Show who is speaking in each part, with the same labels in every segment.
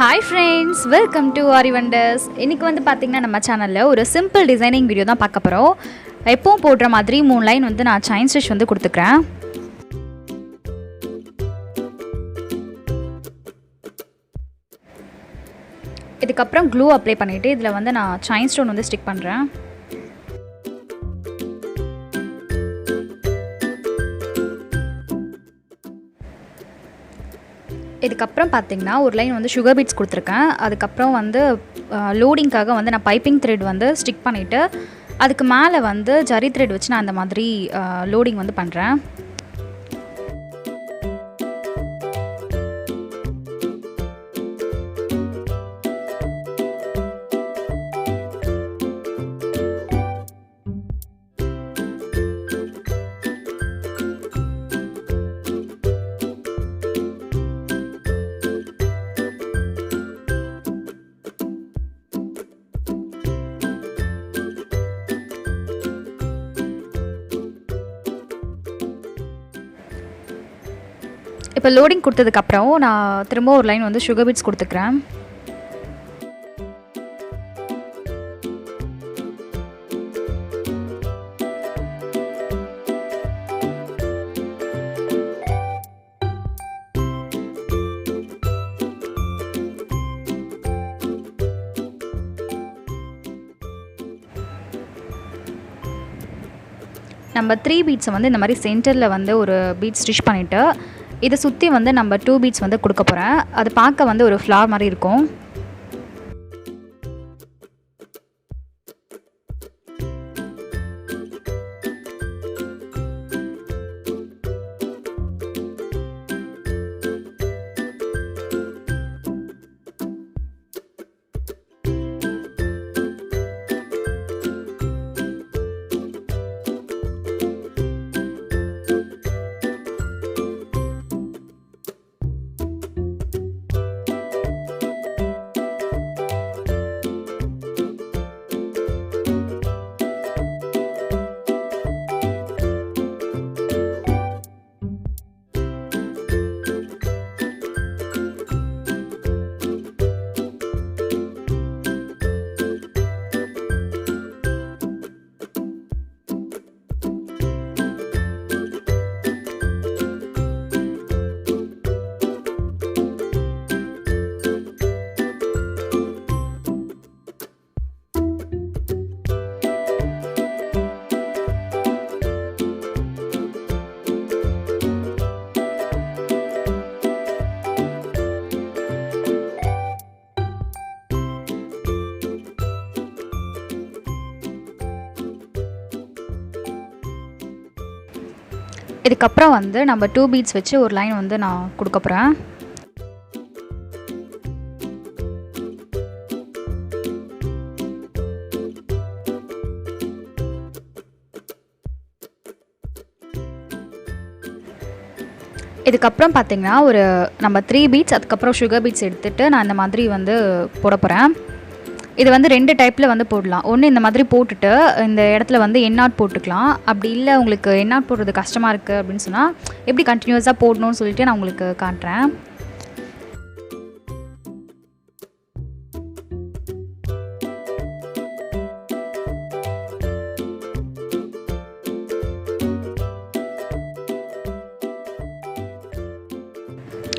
Speaker 1: Hi friends, welcome to aari wonders. இன்றைக்கி வந்து பார்த்திங்கன்னா நம்ம சேனலில் ஒரு சிம்பிள் டிசைனிங் வீடியோ தான் பார்க்க போகிறோம். எப்பவும் போடுற மாதிரி 3 லைன் வந்து நான் செயின் ஸ்டிச் வந்து கொடுத்துக்கிறேன். இதுக்கப்புறம் க்ளூ அப்ளை பண்ணிவிட்டு இதில் வந்து நான் செயின் ஸ்டோன் வந்து ஸ்டிக் பண்ணுறேன். இதுக்கப்புறம் பார்த்திங்கன்னா ஒரு லைன் வந்து சுகர் பீட்ஸ் கொடுத்துருக்கேன். அதுக்கப்புறம் வந்து லோடிங்காக வந்து நான் பைப்பிங் த்ரெட் வந்து ஸ்டிக் பண்ணிவிட்டு அதுக்கு மேலே வந்து ஜரி த்ரெட் வச்சு நான் அந்த மாதிரி லோடிங் வந்து பண்ணுறேன். இப்போ லோடிங் கொடுத்ததுக்கப்புறம் நான் திரும்ப ஒரு லைன் வந்து சுகர் பீட்ஸ் கொடுத்துக்கிறேன். நம்ம 3 பீட்ஸை வந்து இந்த மாதிரி சென்டரில் வந்து ஒரு பீட் ஸ்டிச் பண்ணிவிட்டு இதை சுற்றி வந்து நம்ம 2 பீட்ஸ் வந்து கொடுக்க போகிறேன். அது பார்க்க வந்து ஒரு ஃப்ளவர் மாதிரி இருக்கும். இதுக்கப்புறம் வந்து நம்ம 2 பீட்ஸ் வச்சு ஒரு லைன் வந்து நான் கொடுக்க போகிறேன். இதுக்கப்புறம் பார்த்திங்கன்னா ஒரு நம்ம 3 பீட்ஸ் அதுக்கப்புறம் சுகர் பீட்ஸ் எடுத்துகிட்டு நான் இந்த மாதிரி வந்து போட போகிறேன். இது வந்து 2 டைப்பில் வந்து போடலாம். ஒன்று இந்த மாதிரி போட்டுட்டு இந்த இடத்துல வந்து எண்ணாட் போட்டுக்கலாம். அப்படி இல்லை உங்களுக்கு எண்ணாட் போடுறது கஷ்டமாக இருக்குது அப்படின்னு சொன்னால் எப்படி கண்டினியூஸாக போடணும்னு சொல்லிட்டு நான் உங்களுக்கு காட்டுறேன்.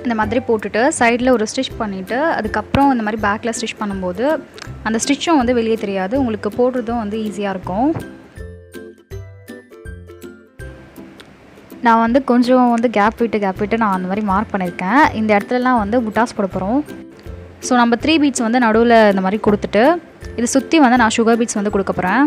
Speaker 1: இந்த மாதிரி போட்டுட்டு சைடில் ஒரு ஸ்டிச் பண்ணிவிட்டு அதுக்கப்புறம் இந்த மாதிரி பேக்கில் ஸ்டிச் பண்ணும்போது அந்த ஸ்டிச்சும் வந்து வெளியே தெரியாது, உங்களுக்கு போடுறதும் வந்து ஈஸியாக இருக்கும். நான் வந்து கொஞ்சம் வந்து கேப் விட்டு நான் அந்த மாதிரி மார்க் பண்ணியிருக்கேன். இந்த இடத்துலலாம் வந்து புட்டாஸ் போட போகிறோம். ஸோ நம்ம 3 பீட்ஸ் வந்து நடுவில் இந்த மாதிரி கொடுத்துட்டு இது சுற்றி வந்து நான் சுகர் பீட்ஸ் வந்து கொடுக்க போகிறேன்.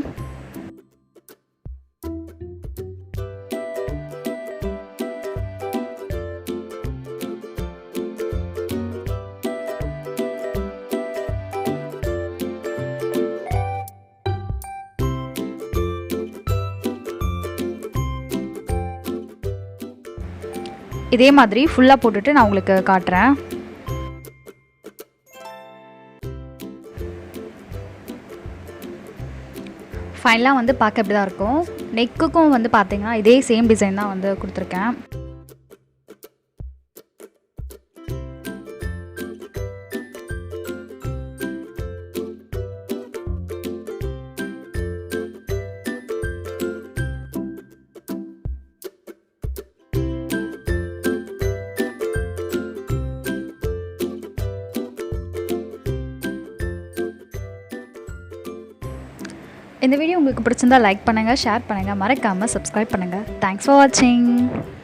Speaker 1: இதே மாதிரி ஃபுல்லாக போட்டுட்டு நான் உங்களுக்கு காட்டுறேன். ஃபைனலாக வந்து பார்க்க இப்படி தான் இருக்கும். நெக்குக்கும் வந்து பார்த்திங்கன்னா இதே சேம் டிசைன் தான் வந்து கொடுத்துருக்கேன். இந்த வீடியோ உங்களுக்கு பிடிச்சிருந்தா லைக் பண்ணுங்கள், ஷேர் பண்ணுங்கள், மறக்காமல் சப்ஸ்கிரைப் பண்ணுங்கள். தேங்க்ஸ் ஃபார் வாட்சிங்.